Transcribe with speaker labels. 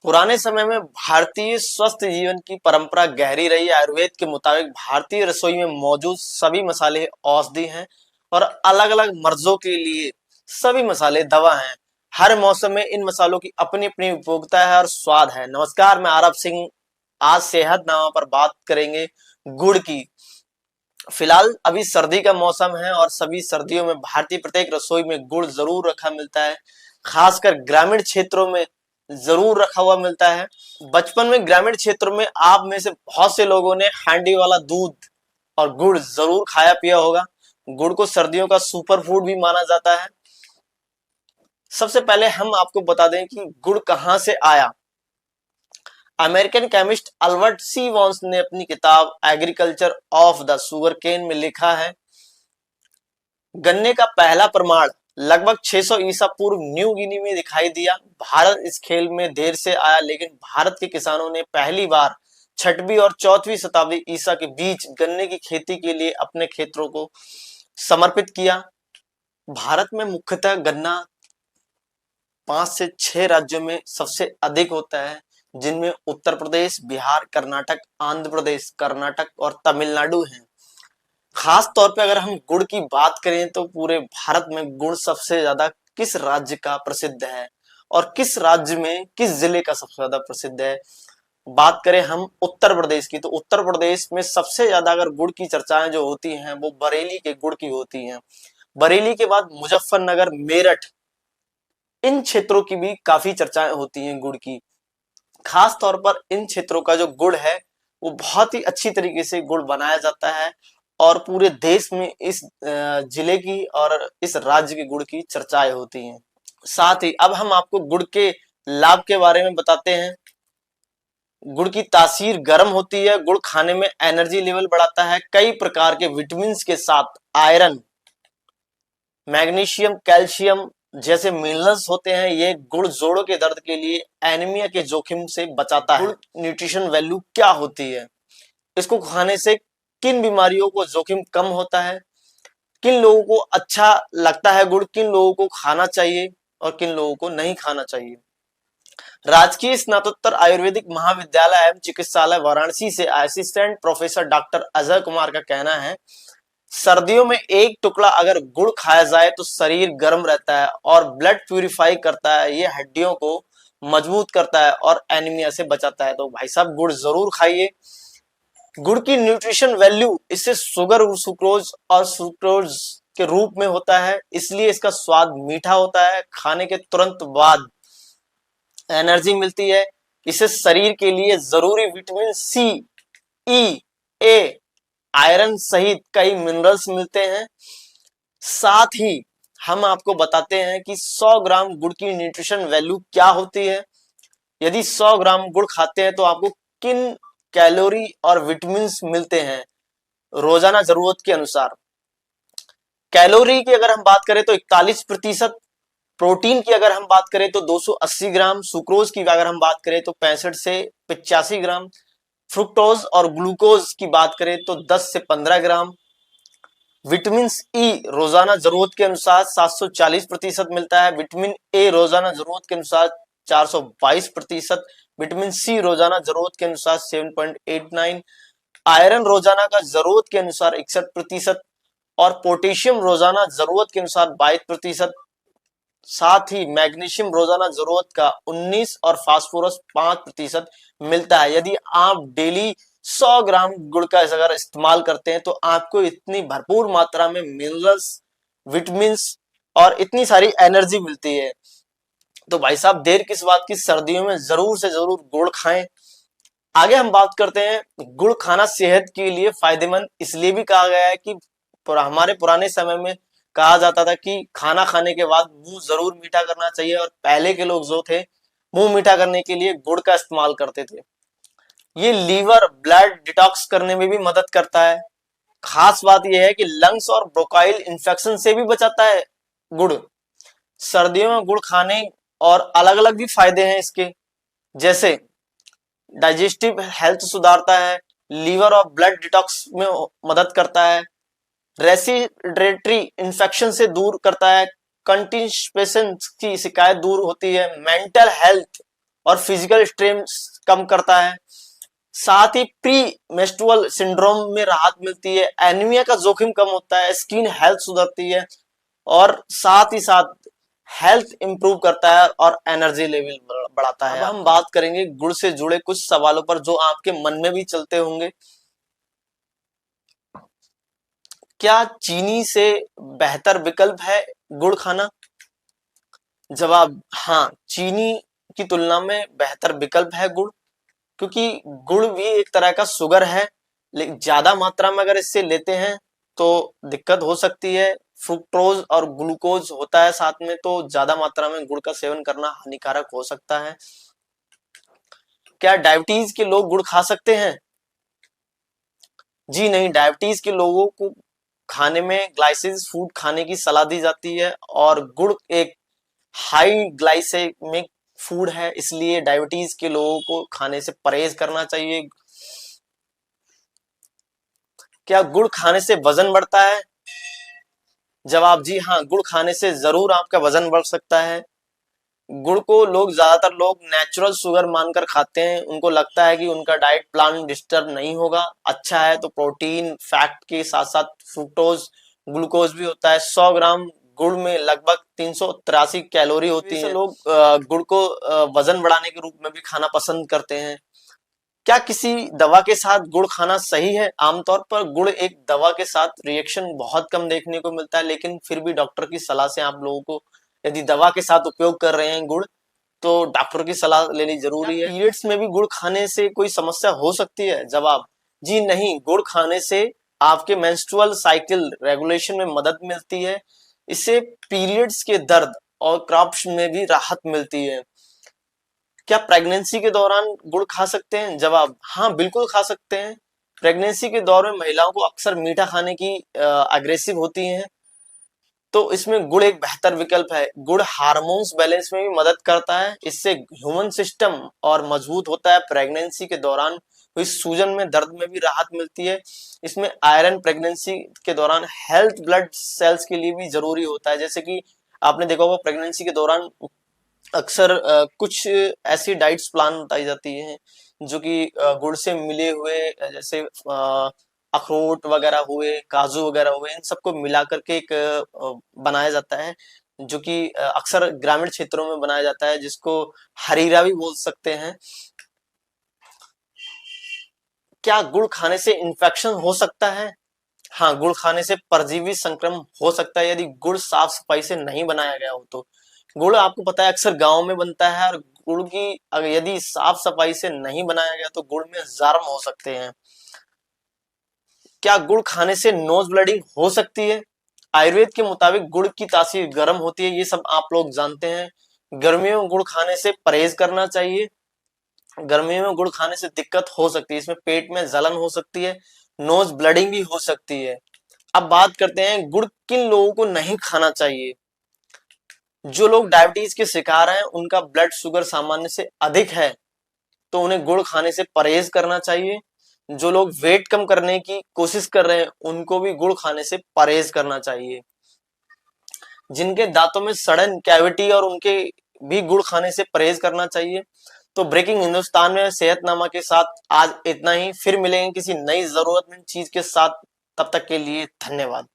Speaker 1: पुराने समय में भारतीय स्वस्थ जीवन की परंपरा गहरी रही है। आयुर्वेद के मुताबिक भारतीय रसोई में मौजूद सभी मसाले औषधि हैं और अलग अलग मर्जों के लिए सभी मसाले दवा हैं। हर मौसम में इन मसालों की अपनी अपनी उपयोगिता है और स्वाद है। नमस्कार, मैं आरब सिंह। आज सेहतनामा पर बात करेंगे गुड़ की। फिलहाल अभी सर्दी का मौसम है और सभी सर्दियों में भारतीय प्रत्येक रसोई में गुड़ जरूर रखा मिलता है। खासकर ग्रामीण क्षेत्रों में जरूर रखा हुआ मिलता है। बचपन में ग्रामीण क्षेत्रों में आप में से बहुत से लोगों ने हांडी वाला दूध और गुड़ जरूर खाया पिया होगा। गुड़ को सर्दियों का सुपर फूड भी माना जाता है। सबसे पहले हम आपको बता दें कि गुड़ कहां से आया। American chemist Albert C Vons ने अपनी किताब agriculture of the sugar cane में लिखा है, गन्ने का पहला प्रमाण लगभग 600 ईसा पूर्व न्यू गिनी में दिखाई दिया। भारत इस खेल में देर से आया, लेकिन भारत के किसानों ने पहली बार 6वीं और 4वीं शताब्दी ईसा के बीच गन्ने की खेती के लिए अपने क्षेत्रों को समर्पित किया। भारत में मुख्यतः गन्ना 5 से 6 राज्यों में सबसे अधिक होता है, जिनमें उत्तर प्रदेश, बिहार, कर्नाटक, आंध्र प्रदेश, कर्नाटक और तमिलनाडु हैं। खास तौर पे अगर हम गुड़ की बात करें तो पूरे भारत में गुड़ सबसे ज्यादा किस राज्य का प्रसिद्ध है और किस राज्य में किस जिले का सबसे ज्यादा प्रसिद्ध है। बात करें हम उत्तर प्रदेश की, तो उत्तर प्रदेश में सबसे ज्यादा अगर गुड़ की चर्चाएं जो होती हैं वो बरेली के गुड़ की होती हैं। बरेली के बाद मुजफ्फरनगर, मेरठ, इन क्षेत्रों की भी काफी चर्चाएं होती हैं गुड़ की। खास तौर पर इन क्षेत्रों का जो गुड़ है वो बहुत ही अच्छी तरीके से गुड़ बनाया जाता है और पूरे देश में इस जिले की और इस राज्य के गुड़ की चर्चाएं होती हैं। साथ ही अब हम आपको गुड़ के लाभ के बारे में बताते हैं। गुड़ की तासीर गर्म होती है। गुड़ खाने में एनर्जी लेवल बढ़ाता है। कई प्रकार के विटामिन के साथ आयरन, मैग्नीशियम, कैल्शियम जैसे मिनरल्स होते हैं। ये गुड़ जोड़ों के दर्द के लिए एनीमिया के जोखिम से बचाता है। गुड़ न्यूट्रिशन वैल्यू क्या होती है, इसको खाने से किन बीमारियों को जोखिम कम होता है, किन लोगों को अच्छा लगता है गुड़, किन लोगों को खाना चाहिए और किन लोगों को नहीं खाना चाहिए। राजकीय स्नातकोत्तर आयुर्वेदिक महाविद्यालय एवं चिकित्सालय वाराणसी से assistant professor doctor Ajay Kumar का कहना है, सर्दियों में एक टुकड़ा अगर गुड़ खाया जाए तो शरीर गर्म रहता है और ब्लड प्यूरिफाई करता है। ये हड्डियों को मजबूत करता है और एनीमिया से बचाता है। तो भाई साहब गुड़ जरूर खाइए। गुड़ की न्यूट्रिशन वैल्यू, इससे शुगर, सुक्रोज और सुक्रोज के रूप में होता है, इसलिए इसका स्वाद मीठा होता है। खाने के तुरंत बाद एनर्जी मिलती है। इससे शरीर के लिए जरूरी विटामिन सी, ई, ए, आयरन सहित कई मिनरल्स मिलते हैं। साथ ही हम आपको बताते हैं कि 100 ग्राम गुड़ की न्यूट्रिशन वैल्यू क्या होती है। यदि 100 ग्राम गुड़ खाते हैं तो आपको किन कैलोरी और विटामिन मिलते हैं रोजाना जरूरत के अनुसार। कैलोरी की अगर हम बात करें तो 41%, प्रोटीन की अगर हम बात करें तो 280 ग्राम, सुक्रोज की अगर हम बात करें तो 65 से 85 ग्राम, फ्रुक्टोज और ग्लूकोज की बात करें तो 10 से 15 ग्राम। विटामिन ई रोजाना जरूरत के अनुसार 740% मिलता है। विटामिन ए रोजाना जरूरत के अनुसार 422%, विटामिन सी रोजाना जरूरत के अनुसार 7.89, आयरन रोजाना का जरूरत के अनुसार 61% और पोटेशियम रोजाना जरूरत के अनुसार 22%। साथ ही मैग्नीशियम रोजाना जरूरत का 19 और फास्फोरस 5% मिलता है। यदि आप डेली 100 ग्राम गुड़ का अगर इस्तेमाल करते हैं तो आपको इतनी भरपूर मात्रा में मिनरल्स, विटामिन और इतनी सारी एनर्जी मिलती है। तो भाई साहब देर किस बात की, सर्दियों में जरूर से जरूर गुड़ खाएं। आगे हम बात करते हैं, गुड़ खाना सेहत के लिए फायदेमंद इसलिए भी कहा गया है कि हमारे पुराने समय में कहा जाता था कि खाना खाने के बाद मुंह जरूर मीठा करना चाहिए और पहले के लोग जो थे मुंह मीठा करने के लिए गुड़ का इस्तेमाल करते थे। ये लीवर, ब्लड डिटॉक्स करने में भी मदद करता है। खास बात यह है कि लंग्स और ब्रोंकाइल इन्फेक्शन से भी बचाता है गुड़। सर्दियों में गुड़ खाने और अलग अलग भी फायदे हैं इसके, जैसे डाइजेस्टिव हेल्थ सुधारता है, लीवर और ब्लड डिटॉक्स में मदद करता है, रेस्पिरेटरी इन्फेक्शन से दूर करता है, कंस्टिपेशन की शिकायत दूर होती है, मेंटल हेल्थ और फिजिकल स्ट्रेस कम करता है। साथ ही प्री मेंस्ट्रुअल सिंड्रोम में राहत मिलती है, एनीमिया का जोखिम कम होता है, स्किन हेल्थ सुधरती है और साथ ही साथ हेल्थ इंप्रूव करता है और एनर्जी लेवल बढ़ाता है। अब हम बात करेंगे गुड़ से जुड़े कुछ सवालों पर जो आपके मन में भी चलते होंगे। क्या चीनी से बेहतर विकल्प है गुड़ खाना? जवाब हाँ, चीनी की तुलना में बेहतर विकल्प है गुड़, क्योंकि गुड़ भी एक तरह का शुगर है, लेकिन ज्यादा मात्रा में अगर इससे लेते हैं तो दिक्कत हो सकती है। फ्रुक्टोज और ग्लूकोज होता है साथ में, तो ज्यादा मात्रा में गुड़ का सेवन करना हानिकारक हो सकता है। क्या डायबिटीज के लोग गुड़ खा सकते हैं? जी नहीं, डायबिटीज के लोगों को खाने में ग्लाइसिस फूड खाने की सलाह दी जाती है और गुड़ एक हाई ग्लाइसेमिक फूड है, इसलिए डायबिटीज के लोगों को खाने से परहेज करना चाहिए। क्या गुड़ खाने से वजन बढ़ता है? जवाब जी हाँ, गुड़ खाने से जरूर आपका वजन बढ़ सकता है। गुड़ को ज्यादातर लोग नेचुरल शुगर मानकर खाते हैं, उनको लगता है कि उनका डाइट प्लान डिस्टर्ब नहीं होगा। अच्छा है तो प्रोटीन फैट के साथ साथ फ्रुक्टोज ग्लूकोज भी होता है। 100 ग्राम गुड़ में लगभग 383 कैलोरी होती है। लोग गुड़ को वजन बढ़ाने के रूप में भी खाना पसंद करते हैं। क्या किसी दवा के साथ गुड़ खाना सही है? आमतौर पर गुड़ एक दवा के साथ रिएक्शन बहुत कम देखने को मिलता है, लेकिन फिर भी डॉक्टर की सलाह से आप लोगों को, यदि दवा के साथ उपयोग कर रहे हैं गुड़, तो डॉक्टर की सलाह लेनी जरूरी है। पीरियड्स में भी गुड़ खाने से कोई समस्या हो सकती है? जवाब जी नहीं, गुड़ खाने से आपके मेंस्ट्रुअल साइकिल रेगुलेशन में मदद मिलती है। इससे पीरियड्स के दर्द और क्रैम्प्स में भी राहत मिलती है। क्या प्रेगनेंसी के दौरान गुड़ खा सकते हैं? जवाब हाँ, बिल्कुल खा सकते हैं। प्रेगनेंसी के दौर में महिलाओं को अक्सर मीठा खाने की अग्रेसिव होती हैं, तो इसमें गुड़ एक बेहतर विकल्प है। गुड़ हार्मोन्स बैलेंस में भी मदद करता है, इससे ह्यूमन सिस्टम और मजबूत होता है। प्रेगनेंसी के दौरान हुई सूजन में दर्द में भी राहत मिलती है। इसमें आयरन प्रेगनेंसी के दौरान हेल्थ ब्लड सेल्स के लिए भी जरूरी होता है। जैसे कि आपने देखा होगा प्रेगनेंसी के दौरान अक्सर कुछ ऐसी डाइट्स प्लान बताई जाती हैं जो कि गुड़ से मिले हुए, जैसे अखरोट वगैरह हुए, काजू वगैरह हुए, इन सबको मिला करके एक बनाया जाता है, जो कि अक्सर ग्रामीण क्षेत्रों में बनाया जाता है, जिसको हरीरा भी बोल सकते हैं। क्या गुड़ खाने से इन्फेक्शन हो सकता है? हाँ, गुड़ खाने से परजीवी संक्रमण हो सकता है, यदि गुड़ साफ सफाई से नहीं बनाया गया हो तो। गुड़ आपको पता है अक्सर गांव में बनता है, और गुड़ की अगर यदि साफ सफाई से नहीं बनाया गया तो गुड़ में जर्म हो सकते हैं। क्या गुड़ खाने से नोज ब्लीडिंग हो सकती है? आयुर्वेद के मुताबिक गुड़ की तासीर गर्म होती है, ये सब आप लोग जानते हैं। गर्मियों में गुड़ खाने से परहेज करना चाहिए। गर्मियों में गुड़ खाने से दिक्कत हो सकती है, इसमें पेट में जलन हो सकती है, नोज ब्लीडिंग भी हो सकती है। अब बात करते हैं गुड़ किन लोगों को नहीं खाना चाहिए। जो लोग डायबिटीज के शिकार हैं, उनका ब्लड शुगर सामान्य से अधिक है, तो उन्हें गुड़ खाने से परहेज करना चाहिए। जो लोग वेट कम करने की कोशिश कर रहे हैं, उनको भी गुड़ खाने से परहेज करना चाहिए। जिनके दांतों में सड़न कैविटी और उनके भी गुड़ खाने से परहेज करना चाहिए। तो ब्रेकिंग हिंदुस्तान में सेहतनामा के साथ आज इतना ही। फिर मिलेंगे किसी नई जरूरतमंद चीज के साथ, तब तक के लिए धन्यवाद।